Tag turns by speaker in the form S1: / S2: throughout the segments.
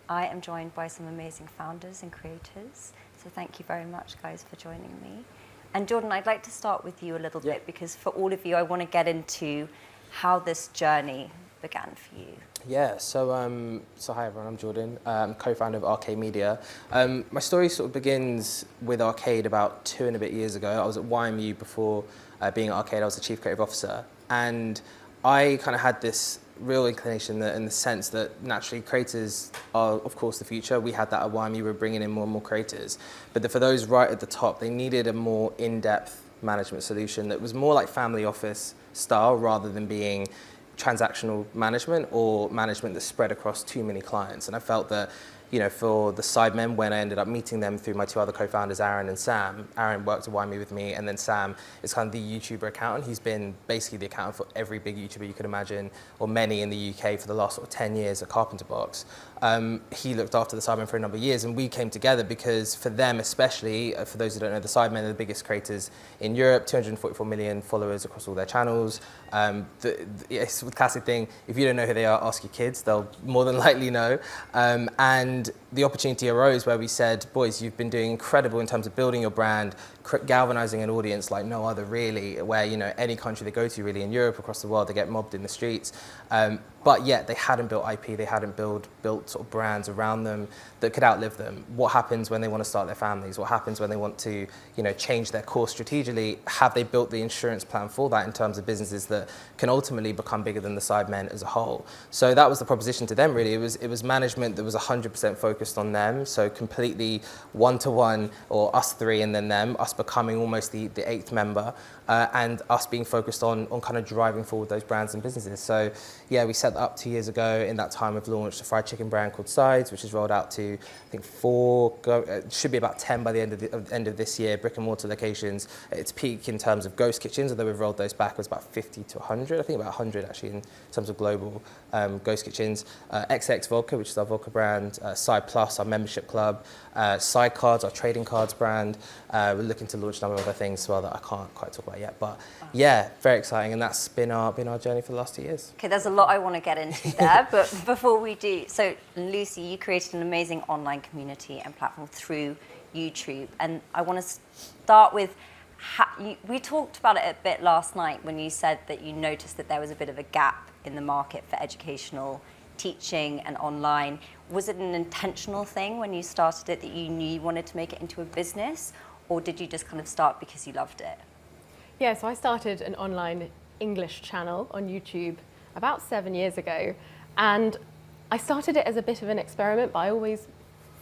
S1: I am joined by some amazing founders and creators. So thank you very much, guys, for joining me. And Jordan, I'd like to start with you a little bit, because for all of you, I want to get into how this journey began for you.
S2: Yeah, so hi everyone, I'm Jordan, I'm co-founder of Arcade Media. My story sort of begins with Arcade about 2 and a bit years ago. I was at YMU before being at Arcade. I was the Chief Creative Officer, and I kind of had this real inclination that, in the sense that naturally creators are, of course, the future. We had that at YMU, we were bringing in more and more creators. But for those right at the top, they needed a more in-depth management solution that was more like family office style rather than being transactional management or management that spread across too many clients. And I felt that, you know, for the Sidemen, when I ended up meeting them through my 2 other co-founders, Aaron and Sam. Aaron worked at YME with me, and then Sam is kind of the YouTuber accountant. He's been basically the accountant for every big YouTuber you could imagine, or many in the UK for the last sort of 10 years at Carpenter Box. He looked after the Sidemen for a number of years, and we came together because for them especially, for those who don't know, the Sidemen are the biggest creators in Europe, 244 million followers across all their channels. It's a classic thing, if you don't know who they are, ask your kids, they'll more than likely know. And the opportunity arose where we said, boys, you've been doing incredible in terms of building your brand, galvanizing an audience like no other really, where, you know, any country they go to really in Europe, across the world, they get mobbed in the streets. But yet they hadn't built IP, they hadn't built sort of brands around them that could outlive them. What happens when they want to start their families? What happens when they want to, you know, change their course strategically? Have they built the insurance plan for that in terms of businesses that can ultimately become bigger than the Sidemen as a whole? So that was the proposition to them really. It was management that was 100% focused on them, so completely one-to-one, or us 3 and then them, us becoming almost the 8th member, and us being focused on kind of driving forward those brands and businesses. So yeah, we set that up 2 years ago. In that time, we've launched a fried chicken brand called Sides, which is rolled out to, I think, 4, should be about 10 by the end of this year, brick and mortar locations. Its peak in terms of ghost kitchens, although we've rolled those back, was about 50 to 100. I think about 100 actually in terms of global ghost kitchens. XX Vodka, which is our vodka brand. Side Plus, our membership club. Side Cards, our trading cards brand. We're looking to launch a number of other things as well that I can't quite talk about yet. But yeah, very exciting, and that's been our journey for the last 2 years.
S1: Okay, there's a lot I want to get into there, but before we do, so Lucy, you created an amazing online community and platform through YouTube, and I want to start with, we talked about it a bit last night when you said that you noticed that there was a bit of a gap in the market for educational teaching and online. Was it an intentional thing when you started it, that you knew you wanted to make it into a business, or did you just kind of start because you loved it?
S3: Yeah, so I started an online English channel on YouTube about 7 years ago, and I started it as a bit of an experiment, but I always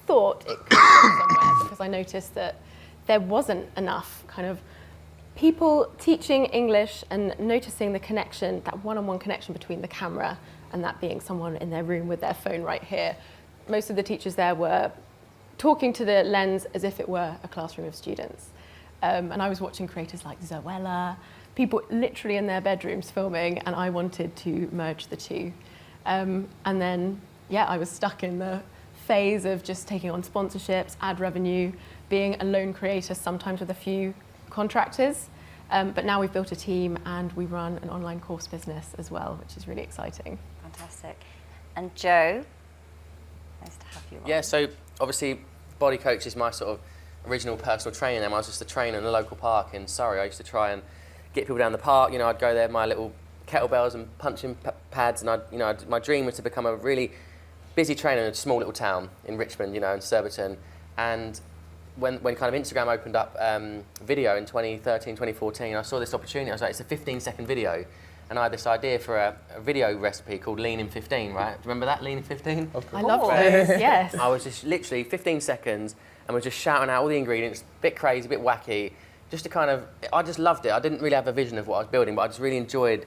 S3: thought it could go somewhere because I noticed that there wasn't enough kind of people teaching English and noticing the connection, that one-on-one connection between the camera and that being someone in their room with their phone right here. Most of the teachers there were talking to the lens as if it were a classroom of students. And I was watching creators like Zoella, people literally in their bedrooms filming, and I wanted to merge the two. And then, yeah, I was stuck in the phase of just taking on sponsorships, ad revenue, being a lone creator, sometimes with a few contractors. But now we've built a team and we run an online course business as well, which is really exciting.
S1: Fantastic. And Joe, nice to have you on.
S4: Yeah, so obviously Body Coach is my sort of original personal trainer. I was just a trainer in a local park in Surrey. I used to try and get people down the park. You know, I'd go there, my little kettlebells and punching pads, and my dream was to become a really busy trainer in a small little town in Richmond, you know, in Surbiton. And when kind of Instagram opened up video in 2013, 2014, I saw this opportunity. I was like, it's a 15-second video. And I had this idea for a video recipe called Lean in 15, right? Do you remember that, Lean in 15?
S3: I love those, yes.
S4: I was just literally 15 seconds and was just shouting out all the ingredients, a bit crazy, a bit wacky, just to kind of, I just loved it. I didn't really have a vision of what I was building, but I just really enjoyed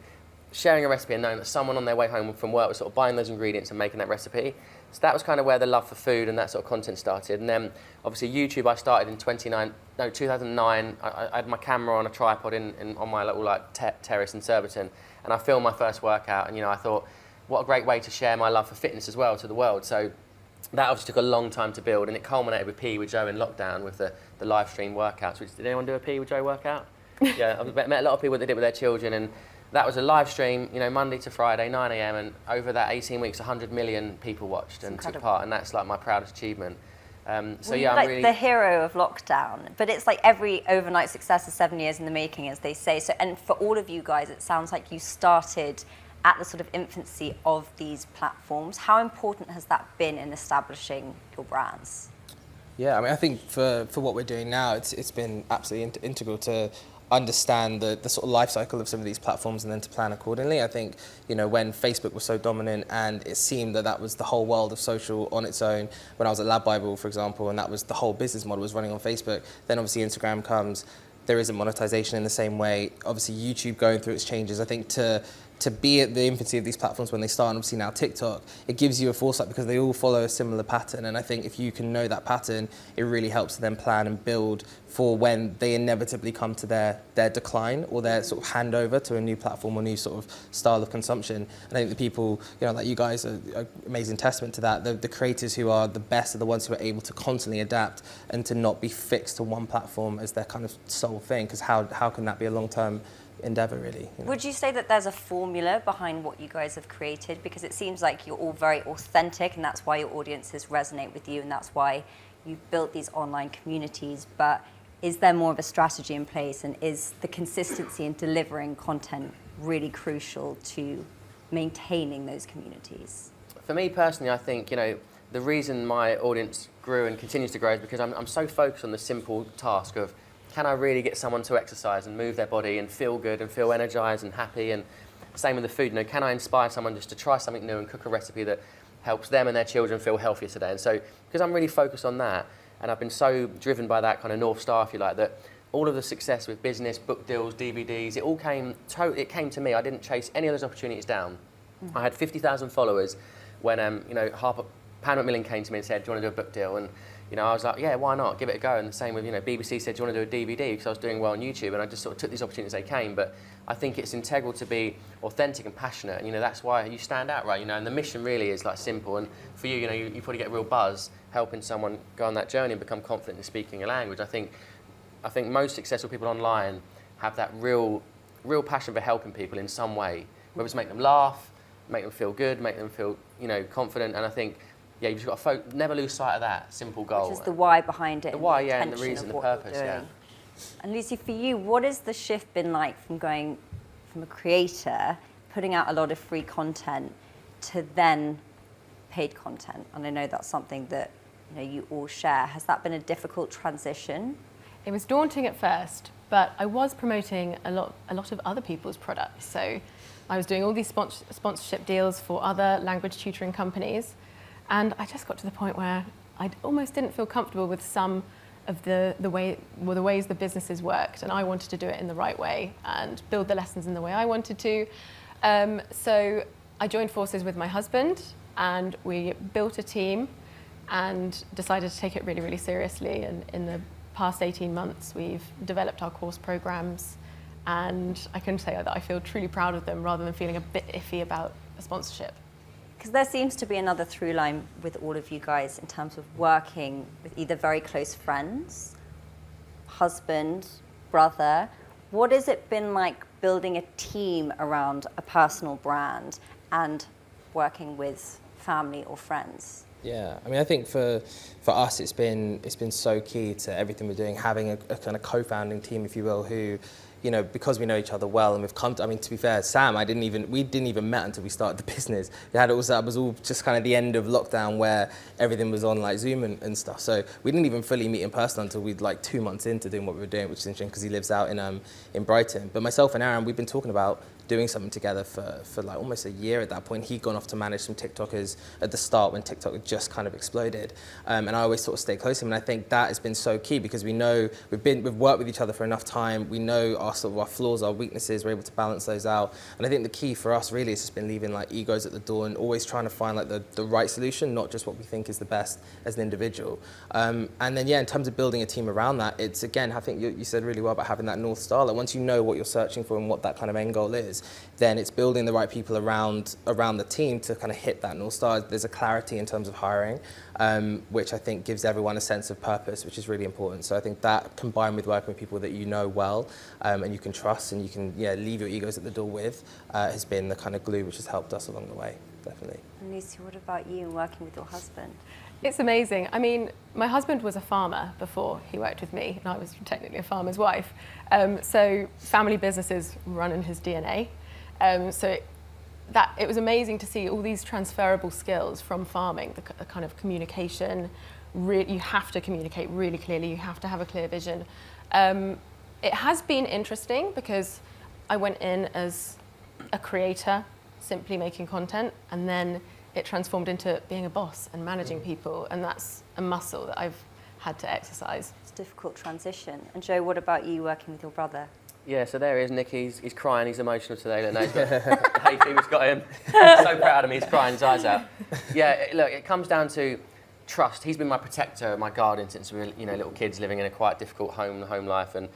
S4: sharing a recipe and knowing that someone on their way home from work was sort of buying those ingredients and making that recipe. So that was kind of where the love for food and that sort of content started. And then obviously YouTube, I started in 2009. I had my camera on a tripod on my little like terrace in Surbiton, and I filmed my first workout. And you know, I thought, what a great way to share my love for fitness as well to the world. So that obviously took a long time to build, and it culminated with PE with Joe in lockdown with the live stream workouts. Did anyone do a PE with Joe workout? Yeah, I've met a lot of people that did it with their children, and that was a live stream, you know, Monday to Friday, 9 a.m. and over that 18 weeks, 100 million people watched and took part, and that's like my proudest achievement. So
S1: well,
S4: yeah, I'm
S1: like
S4: really
S1: the hero of lockdown, but it's like every overnight success is 7 years in the making, as they say. So, and for all of you guys, it sounds like you started at the sort of infancy of these platforms. How important has that been in establishing your brands?
S2: Yeah, I mean, I think for what we're doing now, it's been absolutely integral to understand the sort of life cycle of some of these platforms and then to plan accordingly. I think, you know, when Facebook was so dominant and it seemed that that was the whole world of social on its own, when I was at Lab Bible, for example, and that was the whole business model was running on Facebook, then obviously Instagram comes, there isn't monetization in the same way. Obviously YouTube going through its changes. I think to be at the infancy of these platforms when they start, and obviously now TikTok, it gives you a foresight because they all follow a similar pattern. And I think if you can know that pattern, it really helps to then plan and build for when they inevitably come to their decline or their sort of handover to a new platform or new sort of style of consumption. And I think the people, you know, like you guys are amazing testament to that. The creators who are the best are the ones who are able to constantly adapt and to not be fixed to one platform as their kind of sole thing, because how can that be a long-term endeavor, really? You know?
S1: Would you say that there's a formula behind what you guys have created? Because it seems like you're all very authentic, and that's why your audiences resonate with you, and that's why you've built these online communities. But is there more of a strategy in place, and is the consistency in delivering content really crucial to maintaining those communities?
S4: For me personally, I think, you know, the reason my audience grew and continues to grow is because I'm so focused on the simple task of, can I really get someone to exercise and move their body and feel good and feel energized and happy? And same with the food, you know, can I inspire someone just to try something new and cook a recipe that helps them and their children feel healthier today? And so, because I'm really focused on that, and I've been so driven by that kind of North Star, if you like, that all of the success with business, book deals, DVDs, it all came to me. I didn't chase any of those opportunities down. I had 50,000 followers when, you know, Pan Macmillan came to me and said, do you want to do a book deal? And you know, I was like, yeah, why not? Give it a go. And the same with, you know, BBC said, do you want to do a DVD? Because I was doing well on YouTube, and I just sort of took these opportunities as they came. But I think it's integral to be authentic and passionate, and, you know, that's why you stand out, right? You know, and the mission really is, like, simple. And for you, you know, you probably get a real buzz helping someone go on that journey and become confident in speaking a language. I think most successful people online have that real passion for helping people in some way, whether it's make them laugh, make them feel good, make them feel, you know, confident. And I think, yeah, you've just got to never lose sight of that simple goal.
S1: Which is the why behind it.
S4: The why, yeah, and the reason, the purpose, yeah.
S1: And Lucy, for you, what has the shift been like from going from a creator, putting out a lot of free content, to then paid content? And I know that's something that, you know, you all share. Has that been a difficult transition?
S3: It was daunting at first, but I was promoting a lot of other people's products. So I was doing all these sponsorship deals for other language tutoring companies. And I just got to the point where I almost didn't feel comfortable with some of the ways the businesses worked, and I wanted to do it in the right way and build the lessons in the way I wanted to. So I joined forces with my husband, and we built a team and decided to take it really, really seriously. And in the past 18 months, we've developed our course programs, and I can say that I feel truly proud of them rather than feeling a bit iffy about a sponsorship.
S1: Because there seems to be another through line with all of you guys in terms of working with either very close friends, husband, brother. What has it been like building a team around a personal brand and working with family or friends?
S2: Yeah, I mean, I think for us, it's been so key to everything we're doing, having a kind of co-founding team, if you will, who, you know, because we know each other well and we've come to, I mean, to be fair, Sam, we didn't even met until we started the business. That was all just kind of the end of lockdown where everything was on like Zoom and stuff. So we didn't even fully meet in person until we'd like 2 months into doing what we were doing, which is interesting because he lives out in Brighton. But myself and Aaron, we've been talking about doing something together for like almost a year at that point. He'd gone off to manage some TikTokers at the start when TikTok had just kind of exploded. And I always sort of stay close to him. And I think that has been so key because we know we've worked with each other for enough time. We know our flaws, our weaknesses, we're able to balance those out. And I think the key for us really has just been leaving like egos at the door and always trying to find like the right solution, not just what we think is the best as an individual. And then, yeah, in terms of building a team around that, it's, again, I think you said really well about having that North Star. Like once you know what you're searching for and what that kind of end goal is, years, then it's building the right people around the team to kind of hit that North Star. There's a clarity in terms of hiring, which I think gives everyone a sense of purpose, which is really important. So I think that combined with working with people that you know well and you can trust and you can leave your egos at the door with has been the kind of glue which has helped us along the way, definitely.
S1: And Lucy, what about you and working with your husband?
S3: It's amazing. I mean, my husband was a farmer before he worked with me, and I was technically a farmer's wife. So family businesses run in his DNA. It was amazing to see all these transferable skills from farming, the kind of communication. You have to communicate really clearly. You have to have a clear vision. It has been interesting because I went in as a creator, simply making content, and then it transformed into being a boss and managing people, and that's a muscle that I've had to exercise.
S1: It's a difficult transition. And Joe, what about you working with your brother?
S4: Yeah, so there he is, Nick. He's crying. He's emotional today. Look, no, he's got hay fever's got him. He's so proud of me. He's crying his eyes out. Yeah, look, it comes down to trust. He's been my protector, my guardian since we were, little kids living in a quite difficult home life, and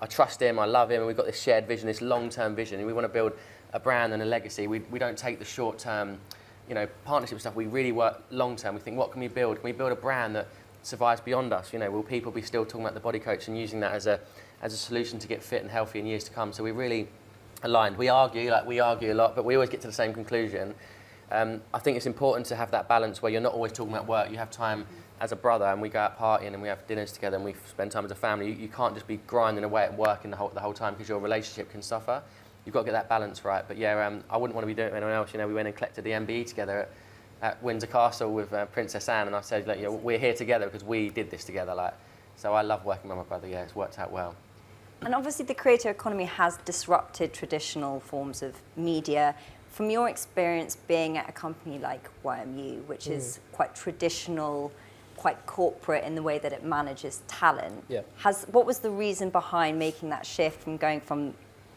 S4: I trust him. I love him, and we've got this shared vision, this long-term vision, and we want to build a brand and a legacy. We don't take the short-term, partnership stuff. We really work long-term. We think, what can we build? Can we build a brand that survives beyond us? Will people be still talking about the body coach and using that as a solution to get fit and healthy in years to come? So we're really aligned. We argue a lot, but we always get to the same conclusion. I think it's important to have that balance where you're not always talking about work. You have time as a brother, and we go out partying and we have dinners together and we spend time as a family. You can't just be grinding away at work the whole time because your relationship can suffer. You've got to get that balance right. But yeah, I wouldn't want to be doing it with anyone else. We went and collected the MBE together at Windsor Castle with Princess Anne, and I said, we're here together because we did this together. So I love working with my brother. Yeah, it's worked out well.
S1: And obviously the creator economy has disrupted traditional forms of media. From your experience being at a company like YMU, which is quite traditional, quite corporate in the way that it manages talent, what was the reason behind making that shift from going from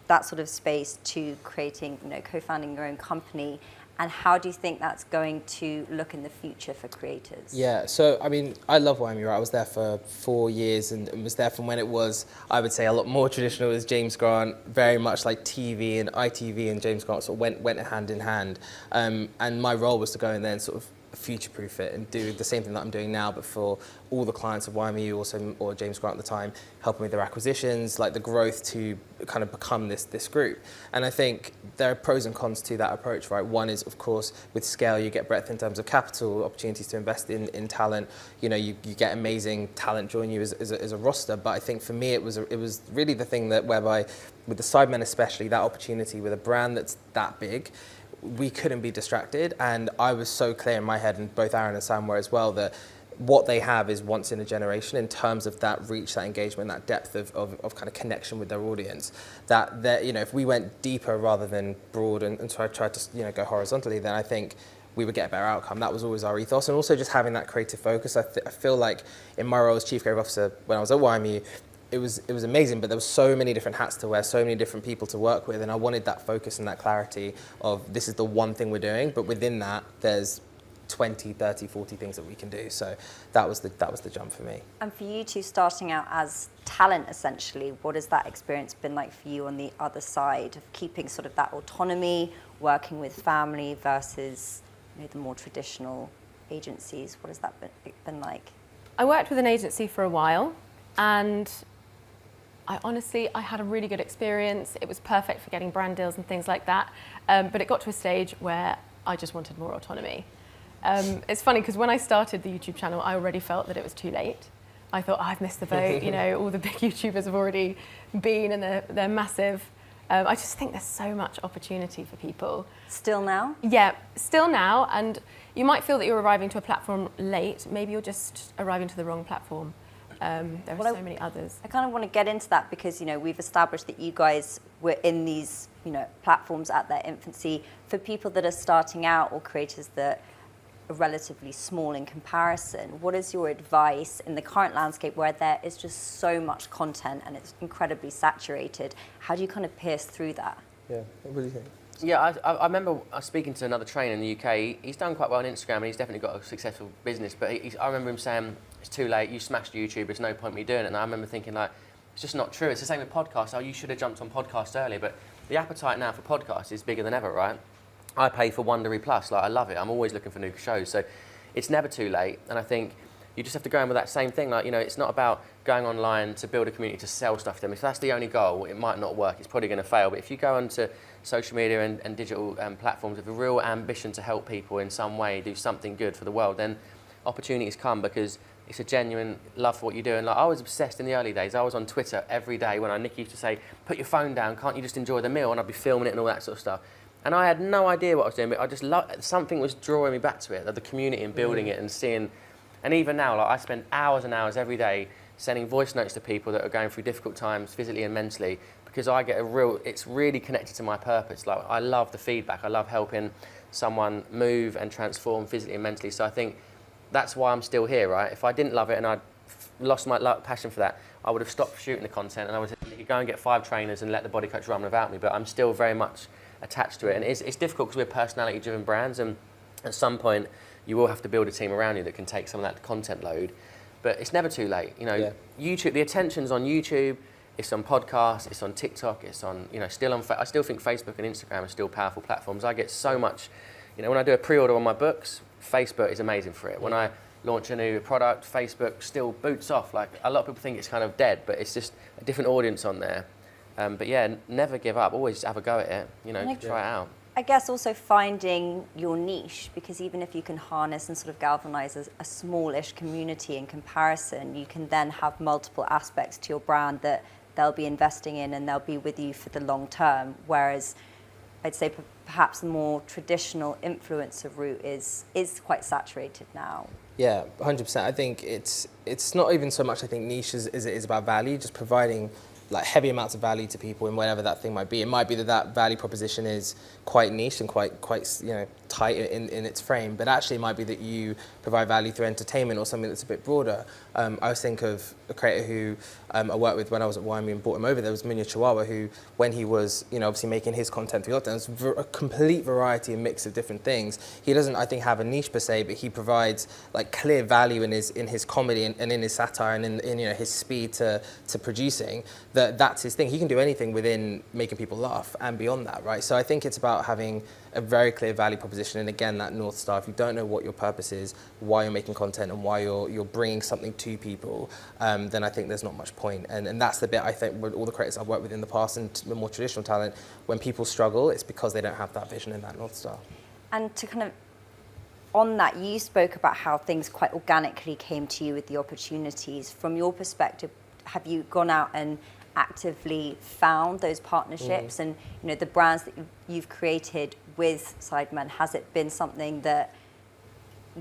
S1: that sort of space to creating, co-founding your own company? And how do you think that's going to look in the future for creators?
S2: Yeah, so I mean, I love YMU. I was there for 4 years and was there from when it was, I would say, a lot more traditional as James Grant, very much like TV and ITV and James Grant sort of went hand in hand. And my role was to go in there and sort of future-proof it and do the same thing that I'm doing now, but for all the clients of YMU also, or James Grant at the time, helping with their acquisitions, like the growth to kind of become this group. And I think there are pros and cons to that approach, right? One is, of course, with scale, you get breadth in terms of capital, opportunities to invest in talent. You get amazing talent join you as a roster. But I think for me, it was really the thing that whereby, with the Sidemen especially, that opportunity with a brand that's that big, we couldn't be distracted, and I was so clear in my head, and both Aaron and Sam were as well, that what they have is once in a generation in terms of that reach, that engagement, that depth of kind of connection with their audience. That if we went deeper rather than broad and tried to go horizontally, then I think we would get a better outcome. That was always our ethos, and also just having that creative focus. I feel like in my role as Chief Creative Officer when I was at YMU, it was amazing, but there were so many different hats to wear, so many different people to work with, and I wanted that focus and that clarity of this is the one thing we're doing, but within that, there's 20, 30, 40 things that we can do. So that was the jump for me.
S1: And for you two starting out as talent, essentially, what has that experience been like for you on the other side of keeping sort of that autonomy, working with family versus the more traditional agencies? What has that been like?
S3: I worked with an agency for a while, and I had a really good experience. It was perfect for getting brand deals and things like that. But it got to a stage where I just wanted more autonomy. It's funny because when I started the YouTube channel, I already felt that it was too late. I thought, I've missed the boat. All the big YouTubers have already been, and they're massive. I just think there's so much opportunity for people.
S1: Still now?
S3: Yeah, still now. And you might feel that you're arriving to a platform late. Maybe you're just arriving to the wrong platform. There are so many others.
S1: I kind of want to get into that because, we've established that you guys were in these, platforms at their infancy. For people that are starting out or creators that are relatively small in comparison, what is your advice in the current landscape where there is just so much content and it's incredibly saturated? How do you kind of pierce through that?
S2: Yeah, what do you think?
S4: Yeah, I remember speaking to another trainer in the UK. He's done quite well on Instagram and he's definitely got a successful business. But I remember him saying, it's too late, you smashed YouTube, there's no point me doing it. And I remember thinking, it's just not true. It's the same with podcasts. Oh, you should have jumped on podcasts earlier. But the appetite now for podcasts is bigger than ever, right? I pay for Wondery Plus, like I love it. I'm always looking for new shows, so it's never too late. And I think you just have to go in with that same thing. Like, you know, it's not about going online to build a community to sell stuff to them. If that's the only goal, it might not work. It's probably going to fail. But if you go onto social media and digital platforms with a real ambition to help people in some way, do something good for the world, then opportunities come, because it's a genuine love for what you do. And like, I was obsessed in the early days. I was on Twitter every day when Nicky used to say, put your phone down, can't you just enjoy the meal? And I'd be filming it and all that sort of stuff. And I had no idea what I was doing, but I just loved, something was drawing me back to it, the community and building it and seeing. And even now, like, I spend hours and hours every day sending voice notes to people that are going through difficult times physically and mentally, because I get it's really connected to my purpose. Like, I love the feedback. I love helping someone move and transform physically and mentally. So I think that's why I'm still here, right? If I didn't love it and I'd lost my passion for that, I would have stopped shooting the content and I would say, go and get 5 trainers and let the body coach run without me. But I'm still very much attached to it. And it's difficult because we're personality-driven brands, and at some point, you will have to build a team around you that can take some of that content load. But it's never too late. You know, YouTube, the attention's on YouTube, it's on podcasts, it's on TikTok, it's on, you know, still on, I still think Facebook and Instagram are still powerful platforms. I get so much, you know, when I do a pre-order on my books, Facebook is amazing for it. When I launch a new product, Facebook still boots off. Like, a lot of people think it's kind of dead, but it's just a different audience on there. But yeah, never give up, always have a go at it, you know, try it out.
S1: I guess also finding your niche, because even if you can harness and sort of galvanize a smallish community in comparison, you can then have multiple aspects to your brand that they'll be investing in and they'll be with you for the long term. Whereas I'd say perhaps the more traditional influencer route is quite saturated now.
S2: Yeah, 100%. I think it's not even so much, I think, niche as it is about value, just providing like heavy amounts of value to people in whatever that thing might be. It might be that value proposition is quite niche and quite you know, tight in its frame, but actually it might be that you provide value through entertainment or something that's a bit broader. I always think of a creator who I worked with when I was at YMU and brought him over. There was Munya Chihuahua, who, when he was, you know, obviously making his content through lockdown, it was a complete variety and mix of different things. He doesn't, I think, have a niche per se, but he provides like clear value in his comedy and in his satire and in you know, his speed to producing. That's his thing. He can do anything within making people laugh and beyond that, right? So I think it's about having a very clear value proposition, and again, that North Star. If you don't know what your purpose is, why you're making content and why you're bringing something to people, then I think there's not much point. And that's the bit, I think, with all the creators I've worked with in the past and the more traditional talent, when people struggle, it's because they don't have that vision and that North Star. And
S1: to kind of, on that, you spoke about how things quite organically came to you with the opportunities. From your perspective, have you gone out and actively found those partnerships and, you know, the brands that you've created with Sidemen? Has it been something that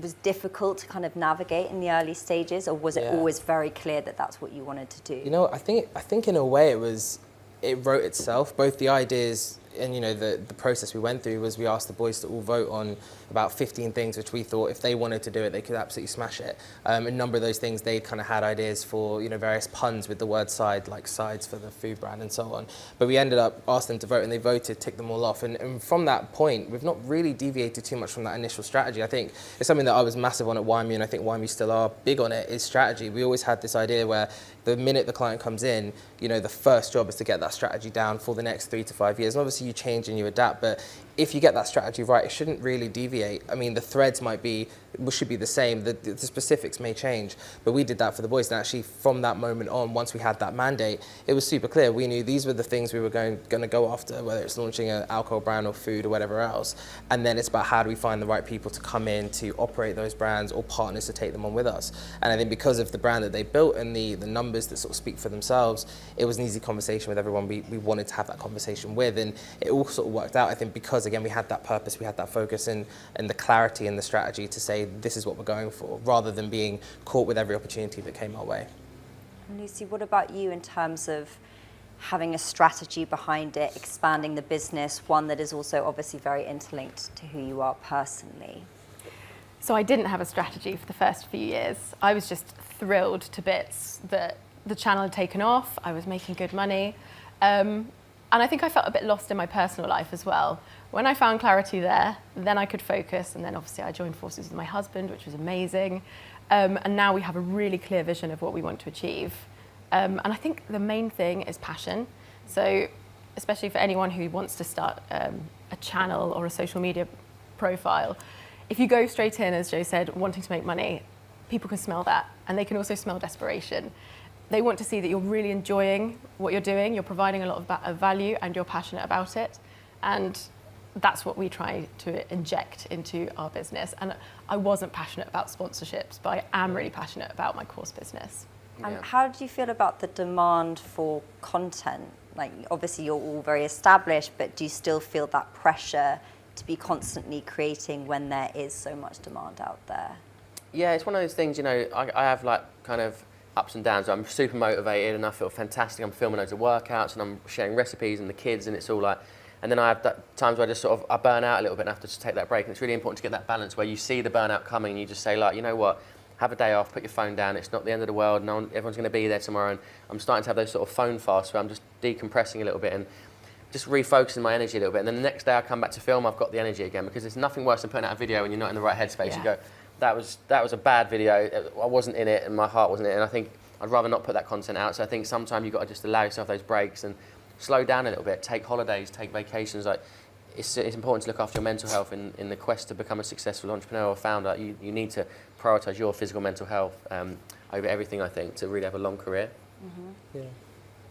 S1: was difficult to kind of navigate in the early stages, or was it always very clear that that's what you wanted to do?
S2: You know, I think in a way it wrote itself. Both the ideas and, you know, the process we went through was we asked the boys to all vote on about 15 things which we thought if they wanted to do it, they could absolutely smash it. A number of those things, they kind of had ideas for, you know, various puns with the word side, like sides for the food brand and so on. But we ended up asking them to vote, and they voted, ticked them all off. And from that point, we've not really deviated too much from that initial strategy. I think it's something that I was massive on at YMU, and I think YMU still are big on it, is strategy. We always had this idea where the minute the client comes in, you know, the first job is to get that strategy down for the next 3 to 5 years. And obviously you change and you adapt, but if you get that strategy right, it shouldn't really deviate. I mean, the threads should be the same, the specifics may change, but we did that for the boys. And actually from that moment on, once we had that mandate, it was super clear. We knew these were the things we were going to go after, whether it's launching an alcohol brand or food or whatever else. And then it's about how do we find the right people to come in to operate those brands or partners to take them on with us. And I think because of the brand that they built and the numbers that sort of speak for themselves, it was an easy conversation with everyone we wanted to have that conversation with. And it all sort of worked out, I think, because again, we had that purpose, we had that focus and the clarity and the strategy to say, this is what we're going for, rather than being caught with every opportunity that came our way.
S1: Lucy, what about you in terms of having a strategy behind it, expanding the business, one that is also obviously very interlinked to who you are personally?
S3: So I didn't have a strategy for the first few years. I was just thrilled to bits that the channel had taken off, I was making good money. And I think I felt a bit lost in my personal life as well. When I found clarity there, then I could focus, and then obviously I joined forces with my husband, which was amazing. And now we have a really clear vision of what we want to achieve. And I think the main thing is passion. So especially for anyone who wants to start a channel or a social media profile, if you go straight in, as Joe said, wanting to make money, people can smell that, and they can also smell desperation. They want to see that you're really enjoying what you're doing, you're providing a lot of value, and you're passionate about it. And that's what we try to inject into our business. And I wasn't passionate about sponsorships, but I am really passionate about my course business.
S1: And how do you feel about the demand for content? Like, obviously you're all very established, but do you still feel that pressure to be constantly creating when there is so much demand out there?
S4: Yeah, it's one of those things, you know, I have like kind of ups and downs. I'm super motivated and I feel fantastic. I'm filming loads of workouts and I'm sharing recipes and the kids, and it's all like, and then I have times where I just I burn out a little bit and have to just take that break. And it's really important to get that balance where you see the burnout coming and you just say, like, you know what, have a day off, put your phone down. It's not the end of the world. Everyone's going to be there tomorrow. And I'm starting to have those sort of phone fasts where I'm just decompressing a little bit and just refocusing my energy a little bit. And then the next day I come back to film, I've got the energy again, because there's nothing worse than putting out a video when you're not in the right headspace.
S3: Yeah.
S4: You go, that was a bad video. I wasn't in it and my heart wasn't in it. And I think I'd rather not put that content out. So I think sometimes you've got to just allow yourself those breaks and slow down a little bit, take holidays, take vacations. Like, it's important to look after your mental health in the quest to become a successful entrepreneur or founder. You need to prioritise your physical mental health over everything, I think, to really have a long career.
S1: Mm-hmm. Yeah.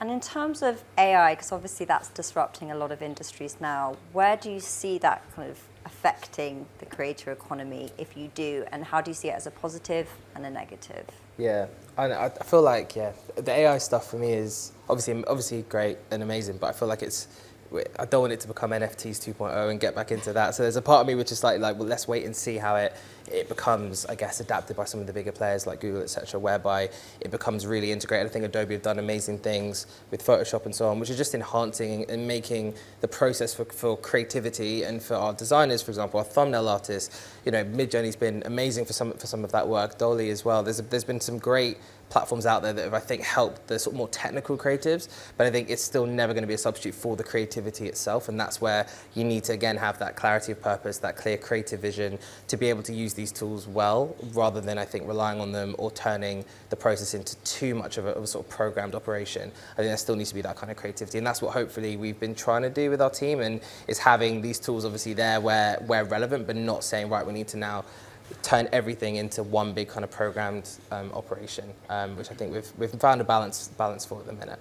S1: And in terms of AI, because obviously that's disrupting a lot of industries now, where do you see that kind of affecting the creator economy, if you do, and how do you see it as a positive and a negative?
S2: Yeah, I feel like, the AI stuff for me is obviously great and amazing, but I feel like I don't want it to become NFTs 2.0 and get back into that. So there's a part of me which is like, well, let's wait and see how it becomes, I guess, adapted by some of the bigger players like Google, etc., whereby it becomes really integrated. I think Adobe have done amazing things with Photoshop and so on, which are just enhancing and making the process for creativity and for our designers, for example, our thumbnail artists. You know, Midjourney's been amazing for some of that work. Dolly as well. There's been some great platforms out there that have, I think, helped the sort of more technical creatives, but I think it's still never going to be a substitute for the creativity itself, and that's where you need to, again, have that clarity of purpose, that clear creative vision to be able to use these tools well, rather than, I think, relying on them or turning the process into too much of a sort of programmed operation. I think there still needs to be that kind of creativity, and that's what hopefully we've been trying to do with our team, and is having these tools obviously there where relevant, but not saying, right, we need to now turn everything into one big kind of programmed operation, which I think we've found a balance for at the minute.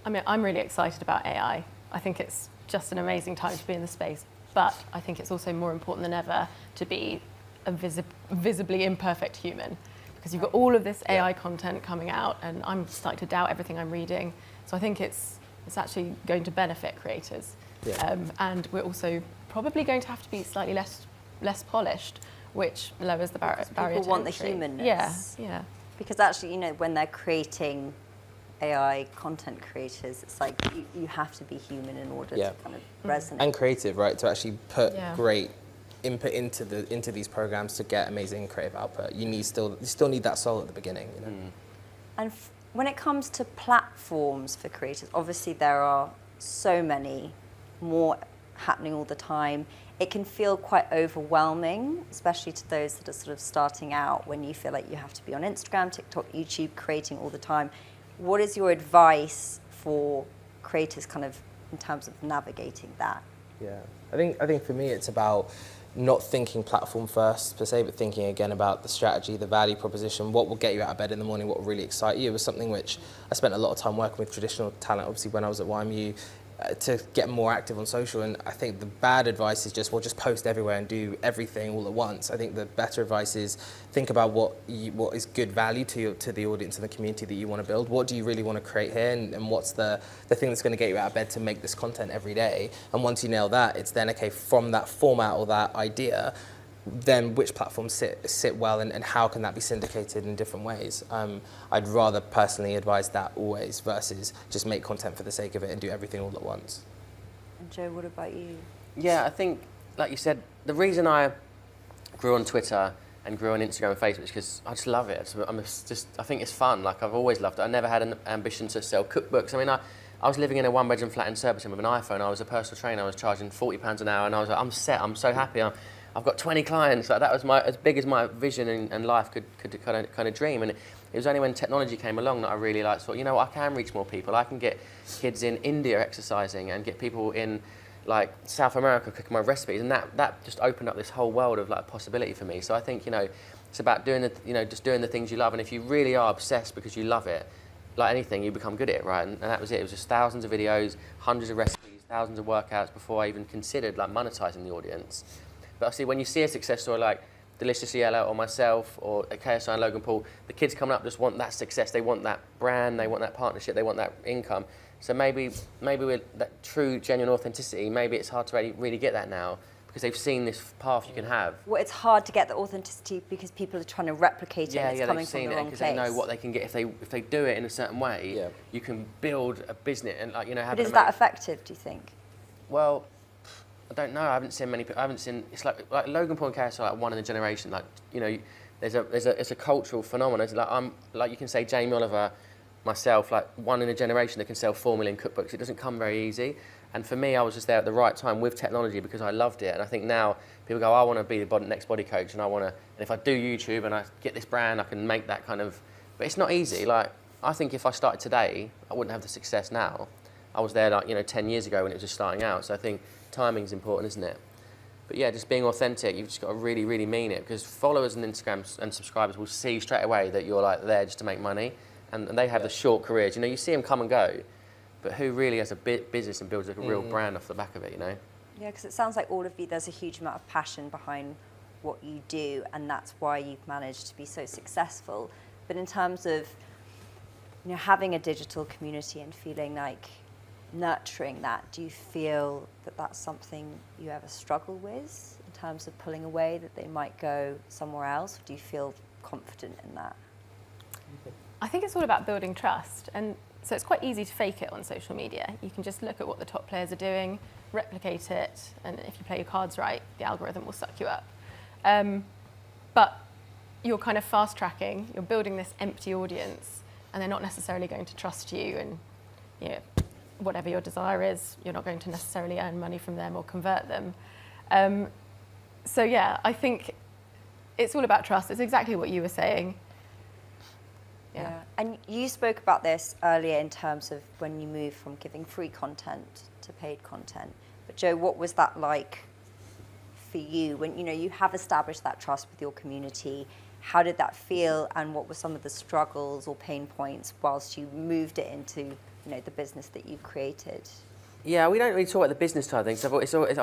S3: I mean, I'm really excited about AI. I think it's just an amazing time to be in the space, but I think it's also more important than ever to be a visibly imperfect human, because you've got all of this AI content coming out, and I'm starting to doubt everything I'm reading. So I think it's actually going to benefit creators, and we're also probably going to have to be slightly less polished, which lowers the barrier to entry.
S1: People want the humanness.
S3: Yeah.
S1: Because actually, you know, when they're creating AI content creators, it's like you have to be human in order to kind of resonate.
S2: And creative, right? To actually put great input into these programs to get amazing creative output. You still need that soul at the beginning, you know.
S1: And when it comes to platforms for creators, obviously there are so many more happening all the time. It can feel quite overwhelming, especially to those that are sort of starting out, when you feel like you have to be on Instagram, TikTok, YouTube, creating all the time. What is your advice for creators kind of in terms of navigating that?
S2: Yeah, I think for me it's about not thinking platform first per se, but thinking again about the strategy, the value proposition, what will get you out of bed in the morning, what will really excite you. It was something which I spent a lot of time working with traditional talent, obviously when I was at YMU, to get more active on social. And I think the bad advice is just post everywhere and do everything all at once. I think the better advice is think about what is good value to the audience and the community that you want to build. What do you really want to create here, and what's the thing that's going to get you out of bed to make this content every day? And once you nail that, it's then, okay, from that format or that idea, then which platforms sit well, and how can that be syndicated in different ways? I'd rather personally advise that always, versus just make content for the sake of it and do everything all at once.
S1: And Joe, what about you?
S4: Yeah, I think, like you said, the reason I grew on Twitter and grew on Instagram and Facebook is because I just love it. I think it's fun. Like, I've always loved it. I never had an ambition to sell cookbooks. I mean, I was living in a one-bedroom flat in Surbiton with an iPhone. I was a personal trainer. I was charging £40 an hour, and I was like, I'm set. I'm so happy. I've got 20 clients. Like, that was as big as my vision and life could kind of dream. And It was only when technology came along that I really like thought, you know what, I can reach more people. I can get kids in India exercising and get people in like South America cooking my recipes, and that just opened up this whole world of like possibility for me. So I think, you know, it's about doing the, you know, just doing the things you love, and if you really are obsessed because you love it, like anything, you become good at it, right? And that was it. It was just thousands of videos, hundreds of recipes, thousands of workouts before I even considered like monetizing the audience. But I see when you see a success story like Delicious Yellow or myself or KSI and Logan Paul, the kids coming up just want that success. They want that brand, they want that partnership, they want that income. So maybe with that true, genuine authenticity, maybe it's hard to really get that now because they've seen this path you can have.
S1: Well, it's hard to get the authenticity because people are trying to replicate it. And it's coming from the wrong place.
S4: They know what they can get if they do it in a certain way.
S2: Yeah.
S4: You can build a business and like, you know.
S1: But is that effective? Do you think?
S4: Well, I don't know. I haven't seen many. I haven't seen. It's like Logan Paul and KSI are like one in a generation. Like, you know, it's a cultural phenomenon. It's like you can say Jamie Oliver, myself, like one in a generation that can sell 4 million cookbooks. It doesn't come very easy. And for me, I was just there at the right time with technology because I loved it. And I think now people go, I want to be the next body coach, and I want to. And if I do YouTube and I get this brand, I can make that kind of. But it's not easy. Like, I think if I started today, I wouldn't have the success now. I was there like, you know, 10 years ago when it was just starting out. So I think timing's important, isn't it? But yeah, just being authentic, you've just got to really, really mean it, because followers and Instagram and subscribers will see straight away that you're like there just to make money, and they have the short careers. You know, you see them come and go, but who really has a business and builds like a real brand off the back of it, you know? Yeah,
S1: because it sounds like all of you, there's a huge amount of passion behind what you do, and that's why you've managed to be so successful. But in terms of, you know, having a digital community and feeling like nurturing that, do you feel that that's something you ever struggle with in terms of pulling away, that they might go somewhere else? Or do you feel confident in that?
S3: I think it's all about building trust, and so it's quite easy to fake it on social media. You can just look at what the top players are doing, replicate it, and if you play your cards right, the algorithm will suck you up. But you're kind of fast tracking, you're building this empty audience, and they're not necessarily going to trust you, and you know, whatever your desire is, you're not going to necessarily earn money from them or convert them. So yeah, I think it's all about trust. It's exactly what you were saying.
S1: Yeah. And you spoke about this earlier in terms of when you moved from giving free content to paid content. But Joe, what was that like for you when, you know, you have established that trust with your community? How did that feel, and what were some of the struggles or pain points whilst you moved it into, you know, the business that you've created?
S4: Yeah, we don't really talk about the business side of things. I've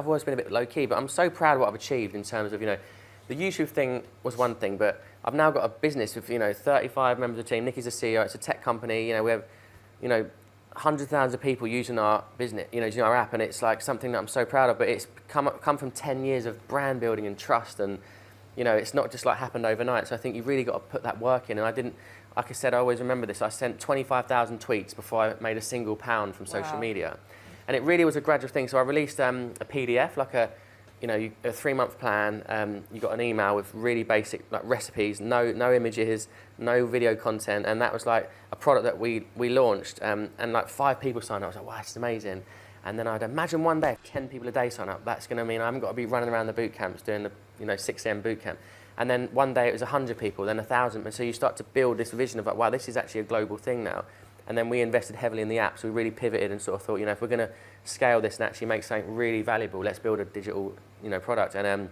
S4: always been a bit low key, but I'm so proud of what I've achieved in terms of, you know, the YouTube thing was one thing, but I've now got a business with, you know, 35 members of the team. Nikki's the CEO. It's a tech company. You know, we have, you know, hundreds of thousands of people using our business, you know, using our app, and it's like something that I'm so proud of. But it's come from 10 years of brand building and trust, and you know, it's not just like happened overnight. So I think you've really got to put that work in. And I didn't, like I said, I always remember this. I sent 25,000 tweets before I made a single pound from social media. And it really was a gradual thing. So I released a PDF, like a 3-month plan. You got an email with really basic like recipes, no images, no video content. And that was like a product that we launched. And like 5 people signed up. I was like, wow, it's amazing. And then I'd imagine one day if 10 people a day sign up, that's going to mean I haven't got to be running around the boot camps doing the 6 a.m. boot camp. And then one day it was 100 people, then 1,000. And so you start to build this vision of like, wow, this is actually a global thing now. And then we invested heavily in the app, so we really pivoted and sort of thought, you know, if we're going to scale this and actually make something really valuable, let's build a digital, you know, product. And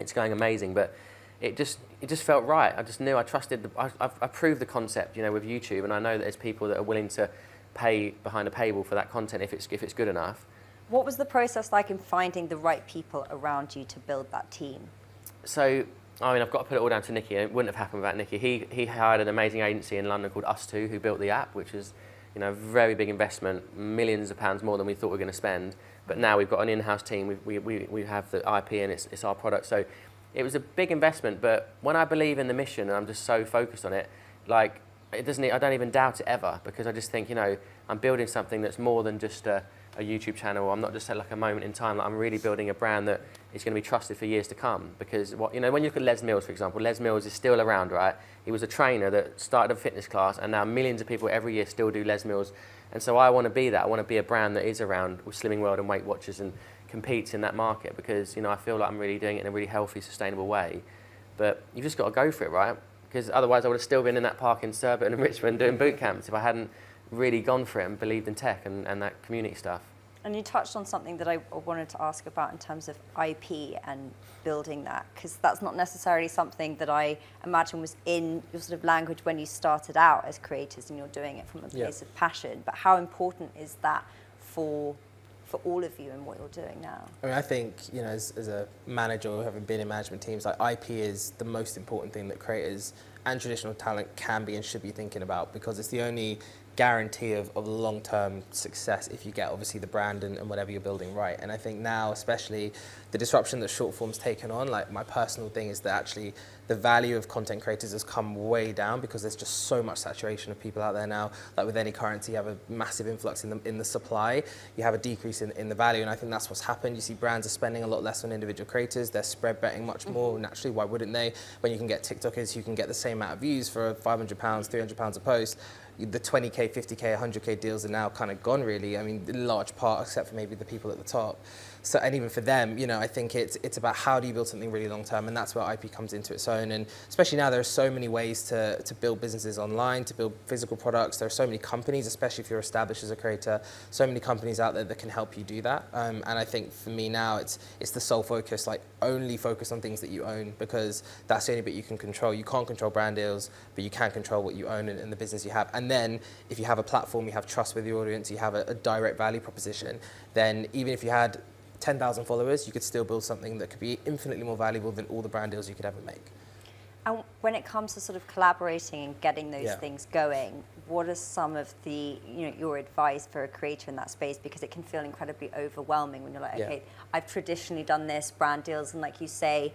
S4: it's going amazing, but it just felt right. I just knew, I trusted, I proved the concept, you know, with YouTube, and I know that there's people that are willing to pay behind a paywall for that content if it's good enough.
S1: What was the process like in finding the right people around you to build that team?
S4: So, I mean, I've got to put it all down to Nicky. It wouldn't have happened without Nicky. He hired an amazing agency in London called Us2, who built the app, which is, you know, a very big investment, millions of pounds more than we thought we were going to spend. But now we've got an in-house team. We have the IP, and it's our product. So it was a big investment. But when I believe in the mission and I'm just so focused on it, like I don't even doubt it ever, because I just think, you know, I'm building something that's more than just a YouTube channel. I'm not just at like a moment in time. Like, I'm really building a brand that is going to be trusted for years to come. Because when you look at Les Mills, for example, Les Mills is still around, right? He was a trainer that started a fitness class, and now millions of people every year still do Les Mills. And so I want to be that. I want to be a brand that is around with Slimming World and Weight Watchers and competes in that market, because, you know, I feel like I'm really doing it in a really healthy, sustainable way. But you've just got to go for it, right? because otherwise I would have still been in that park in Surbiton and Richmond doing boot camps if I hadn't really gone for it and believed in tech and that community stuff.
S1: And you touched on something that I wanted to ask about in terms of IP and building that, because that's not necessarily something that I imagine was in your sort of language when you started out as creators and you're doing it from a place of passion. But how important is that for all of you and what you're doing now?
S2: I mean, I think, you know, as a manager or having been in management teams, like IP is the most important thing that creators and traditional talent can be and should be thinking about, because it's the only guarantee of long-term success if you get obviously the brand and whatever you're building right. And I think now, especially the disruption that short form's taken on, like my personal thing is that actually the value of content creators has come way down because there's just so much saturation of people out there now. Like with any currency, you have a massive influx in the supply, you have a decrease in the value, and I think that's what's happened. You see brands are spending a lot less on individual creators, they're spread betting much more. Naturally, why wouldn't they? When you can get TikTokers who can get the same amount of views for £500, £300 a post, the 20k, 50k, 100k deals are now kind of gone really. I mean, in large part, except for maybe the people at the top. So, and even for them, you know, I think it's about how do you build something really long term, and that's where IP comes into its own. And especially now, there are so many ways to build businesses online, to build physical products. There are so many companies, especially if you're established as a creator, so many companies out there that can help you do that. And I think for me now, it's the sole focus, like only focus on things that you own, because that's the only bit you can control. You can't control brand deals, but you can control what you own and the business you have. And then if you have a platform, you have trust with the audience, you have a direct value proposition, then even if you had 10,000 followers, you could still build something that could be infinitely more valuable than all the brand deals you could ever make.
S1: And when it comes to sort of collaborating and getting those things going, what are some of the, you know, your advice for a creator in that space? Because it can feel incredibly overwhelming when you're like, okay, I've traditionally done this, brand deals, and like you say,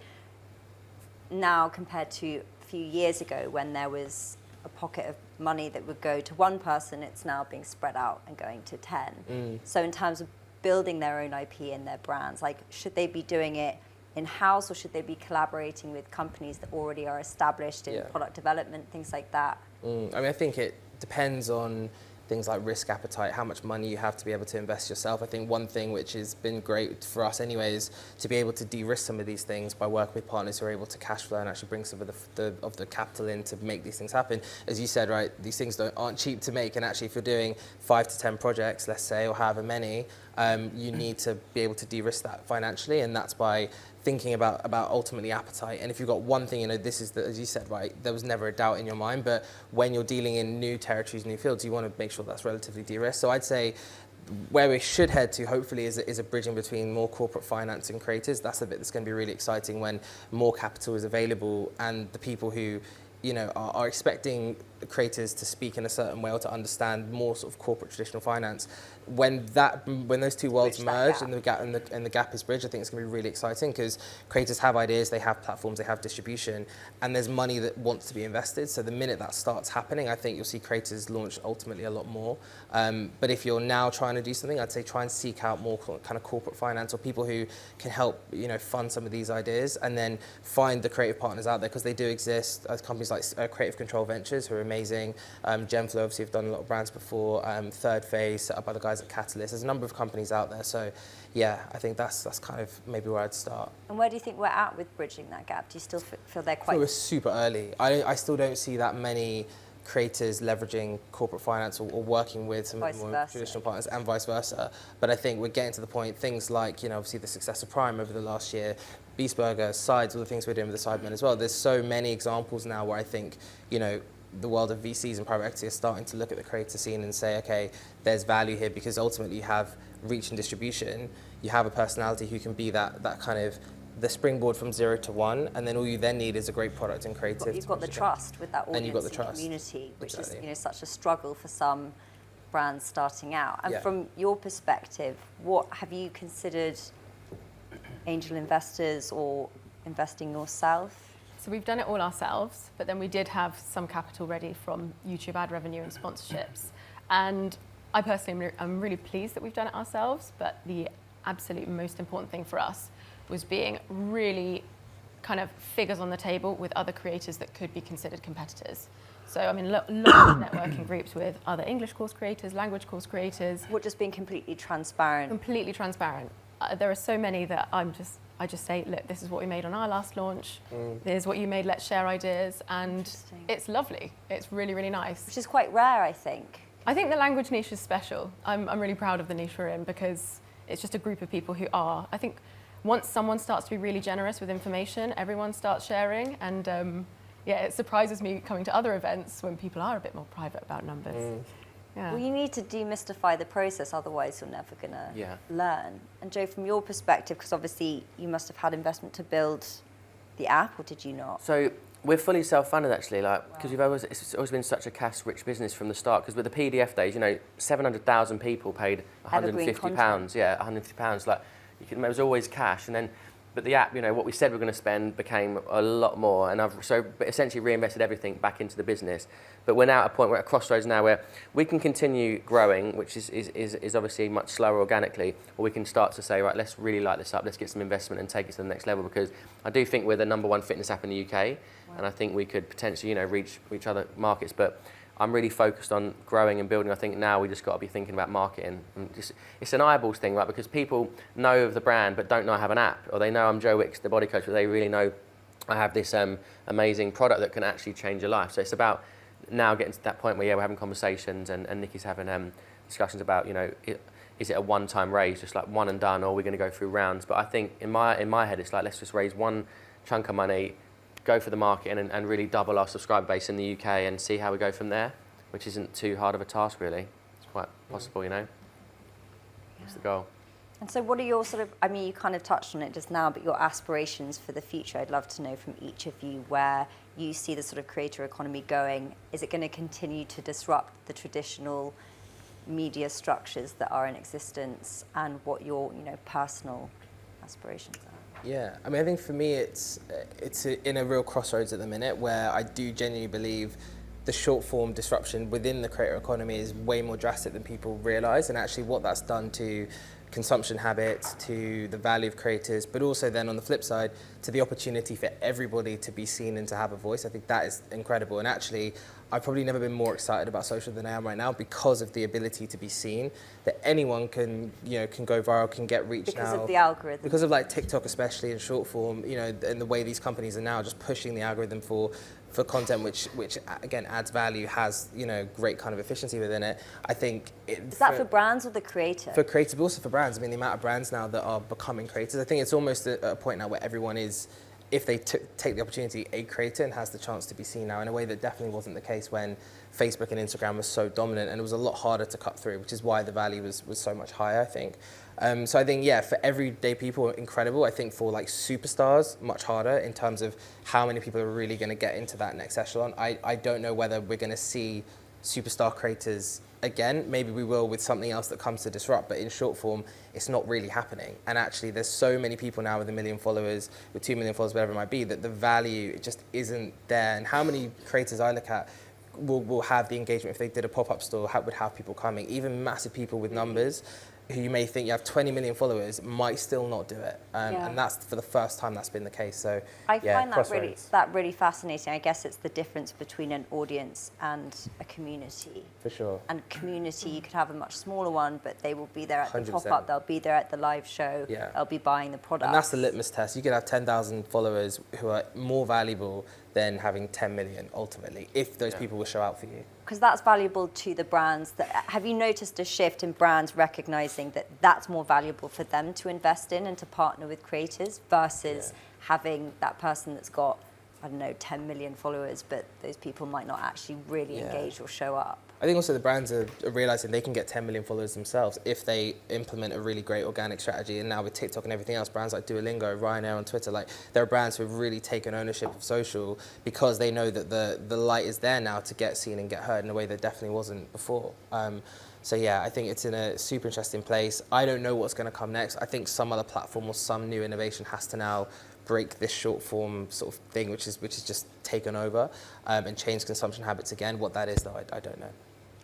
S1: now compared to a few years ago when there was a pocket of money that would go to one person, it's now being spread out and going to 10. So in terms of building their own IP and their brands, like should they be doing it in-house or should they be collaborating with companies that already are established in product development, things like that?
S2: I mean, I think it depends on things like risk appetite, how much money you have to be able to invest yourself. I think one thing which has been great for us anyway is to be able to de-risk some of these things by working with partners who are able to cash flow and actually bring some of the capital in to make these things happen. As you said, right, these things aren't cheap to make, and actually if you're doing 5 to 10 projects, let's say, or however many, you need to be able to de-risk that financially, and that's by thinking about ultimately appetite. And if you've got one thing, you know, this is, as you said, right, there was never a doubt in your mind, but when you're dealing in new territories, new fields, you want to make sure that's relatively de-risked. So I'd say where we should head to, hopefully, is a bridging between more corporate finance and creators. That's the bit that's going to be really exciting when more capital is available and the people who, you know, are expecting creators to speak in a certain way or to understand more sort of corporate traditional finance. When those two worlds merge and the gap is bridged, I think it's going to be really exciting because creators have ideas, they have platforms, they have distribution, and there's money that wants to be invested. So the minute that starts happening, I think you'll see creators launch ultimately a lot more. But if you're now trying to do something, I'd say try and seek out more kind of corporate finance or people who can help, you know, fund some of these ideas, and then find the creative partners out there, because they do exist. Companies like Creative Control Ventures, who are amazing. Gemflow obviously have done a lot of brands before. Third Phase, set up by the guys at Catalyst. There's a number of companies out there. So yeah, I think that's kind of maybe where I'd start.
S1: And where do you think we're at with bridging that gap? Do you still feel they're quite...
S2: We're super early. I still don't see that many creators leveraging corporate finance or working with some more traditional partners, and vice versa. But I think we're getting to the point, things like, you know, obviously the success of Prime over the last year, Beast Burger, Sides, all the things we're doing with the Sidemen as well. There's so many examples now where I think, you know, the world of VCs and private equity are starting to look at the creator scene and say, okay, there's value here, because ultimately you have reach and distribution, you have a personality who can be that kind of the springboard from 0 to 1, and then all you then need is a great product and creative.
S1: But you've got the trust with that audience
S2: and you've got the trust.
S1: Community, which is, you know, such a struggle for some brands starting out. And from your perspective, what have you considered angel investors or investing yourself?
S3: So we've done it all ourselves, but then we did have some capital ready from YouTube ad revenue and sponsorships. And I personally am really pleased that we've done it ourselves, but the absolute most important thing for us was being really kind of figures on the table with other creators that could be considered competitors. So, I mean, lots of networking groups with other English course creators, language course creators.
S1: What, just being completely transparent?
S3: Completely transparent. There are so many that I'm just I just say, look, this is what we made on our last launch. Here's what you made, let's share ideas. And
S1: Interesting.
S3: it's lovely. It's really, really nice.
S1: Which is quite rare, I think.
S3: I think the language niche is special. I'm really proud of the niche we're in because it's just a group of people who are. I think once someone starts to be really generous with information, everyone starts sharing. And yeah, it surprises me coming to other events when people are a bit more private about numbers. Yeah.
S1: Well, you need to demystify the process, otherwise you're never going to
S4: Yeah.
S1: learn. And Joe, from your perspective, because obviously you must have had investment to build the app, or did you not?
S4: So we're fully self-funded actually, because it's always been such a cash-rich business from the start. Because with the PDF days, 700,000 people paid £150. Yeah, £150. It was always cash, and then. But the app, what we said we're going to spend became a lot more, and I've essentially reinvested everything back into the business. But we're now at a point, we're at a crossroads now where we can continue growing, which is obviously much slower organically, or we can start to say, right, let's really light this up, let's get some investment and take it to the next level, because I do think we're the #1 fitness app in the UK, and I think we could potentially, reach other markets. But I'm really focused on growing and building. I think now we just got to be thinking about marketing. And it's an eyeballs thing, right? Because people know of the brand but don't know I have an app, or they know I'm Joe Wicks, the body coach, but they really know I have this amazing product that can actually change your life. So it's about now getting to that point where we're having conversations, and Nikki's having discussions about is it a one-time raise, just like one and done, or are we going to go through rounds? But I think in my head it's like, let's just raise one chunk of money, go for the market, and really double our subscriber base in the UK and see how we go from there, which isn't too hard of a task really. It's quite possible, That's the goal.
S1: And so what are your you kind of touched on it just now, but your aspirations for the future? I'd love to know from each of you where you see the sort of creator economy going. Is it going to continue to disrupt the traditional media structures that are in existence, and what your personal aspirations are?
S2: Yeah, I think for me it's in a real crossroads at the minute, where I do genuinely believe the short form disruption within the creator economy is way more drastic than people realise, and actually what that's done to consumption habits, to the value of creators, but also then on the flip side to the opportunity for everybody to be seen and to have a voice. I think that is incredible, and actually I've probably never been more excited about social than I am right now, because of the ability to be seen, that anyone can can go viral, can get reach
S1: because
S2: now.
S1: Of the algorithm.
S2: Because of TikTok, especially in short form, and the way these companies are now just pushing the algorithm for content which again adds value, has great kind of efficiency within it. I think
S1: is that for brands or the creator?
S2: For creators, but also for brands. The amount of brands now that are becoming creators, I think it's almost a point now where everyone is, if they take the opportunity, a creator, and has the chance to be seen now in a way that definitely wasn't the case when Facebook and Instagram was so dominant, and it was a lot harder to cut through, which is why the value was so much higher, I think. So I think, for everyday people, incredible. I think for superstars, much harder in terms of how many people are really going to get into that next echelon. I don't know whether we're going to see superstar creators again. Maybe we will with something else that comes to disrupt, but in short form, it's not really happening. And actually, there's so many people now with 1 million followers, with 2 million followers, whatever it might be, that the value just isn't there. And how many creators I look at will have the engagement if they did a pop-up store, would have people coming, even massive people with numbers, who you may think you have 20 million followers, might still not do it. And that's for the first time that's been the case. So
S1: I find that really fascinating. I guess it's the difference between an audience and a community.
S2: For sure.
S1: And community, you could have a much smaller one, but they will be there at
S2: 100%.
S1: the pop-up, they'll be there at the live show, they'll be buying the product.
S2: And that's the litmus test. You could have 10,000 followers who are more valuable than having 10 million, ultimately, if those people will show out for you.
S1: Because that's valuable to the brands. Have you noticed a shift in brands recognizing that that's more valuable for them to invest in and to partner with creators versus having that person that's got, 10 million followers, but those people might not actually really engage or show up?
S2: I think also the brands are realizing they can get 10 million followers themselves if they implement a really great organic strategy. And now with TikTok and everything else, brands like Duolingo, Ryanair on Twitter, there are brands who have really taken ownership of social because they know that the light is there now to get seen and get heard in a way that definitely wasn't before. So I think it's in a super interesting place. I don't know what's going to come next. I think some other platform or some new innovation has to now break this short form sort of thing, which is just taken over and change consumption habits again. What that is, though, I don't know.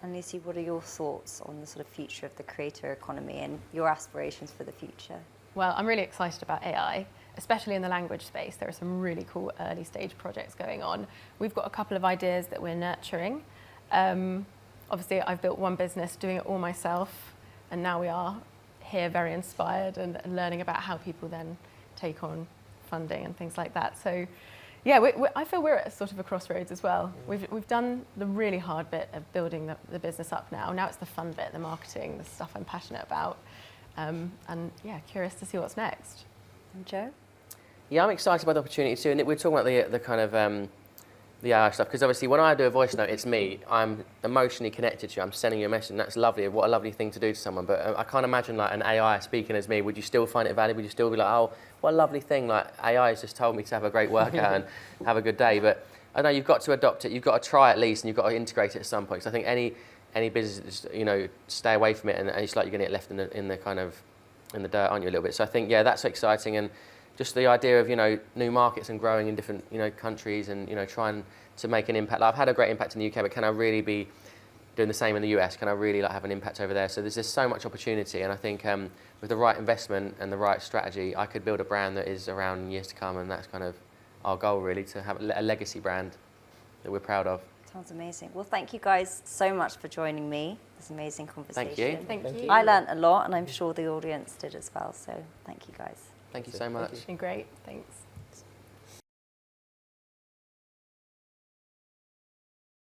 S1: And Lucy, what are your thoughts on the sort of future of the creator economy and your aspirations for the future?
S3: Well, I'm really excited about AI, especially in the language space. There are some really cool early stage projects going on. We've got a couple of ideas that we're nurturing. Obviously, I've built one business doing it all myself, and now we are here very inspired and learning about how people then take on funding and things like that. So yeah, I feel we're at sort of a crossroads as well. We've done the really hard bit of building the business up now. Now it's the fun bit, the marketing, the stuff I'm passionate about. And yeah, curious to see what's next.
S1: And Joe?
S4: Yeah, I'm excited by the opportunity too. And we're talking about the kind of the AI stuff, because obviously when I do a voice note, it's me. I'm emotionally connected to you. I'm sending you a message, and that's lovely. What a lovely thing to do to someone. But I can't imagine like an AI speaking as me. Would you still find it valuable? Would you still be like, oh, what a lovely thing? Like AI has just told me to have a great workout and have a good day. But I know you've got to adopt it. You've got to try at least, and you've got to integrate it at some point. So I think any business, stay away from it, and it's like you're going to get left in the dirt, aren't you, a little bit? So I think, yeah, that's exciting, and just the idea of, new markets and growing in different, countries, and, trying to make an impact. Like, I've had a great impact in the UK, but can I really be doing the same in the US? Can I really have an impact over there? So there's just so much opportunity, and I think with the right investment and the right strategy, I could build a brand that is around in years to come, and that's kind of our goal, really, to have a legacy brand that we're proud of.
S1: Sounds amazing. Well, thank you guys so much for joining me. This amazing conversation.
S4: Thank you.
S3: Thank you.
S1: I learnt a lot, and I'm sure the audience did as well. So thank you guys.
S4: Thank you so much.
S3: It's been great. Thanks.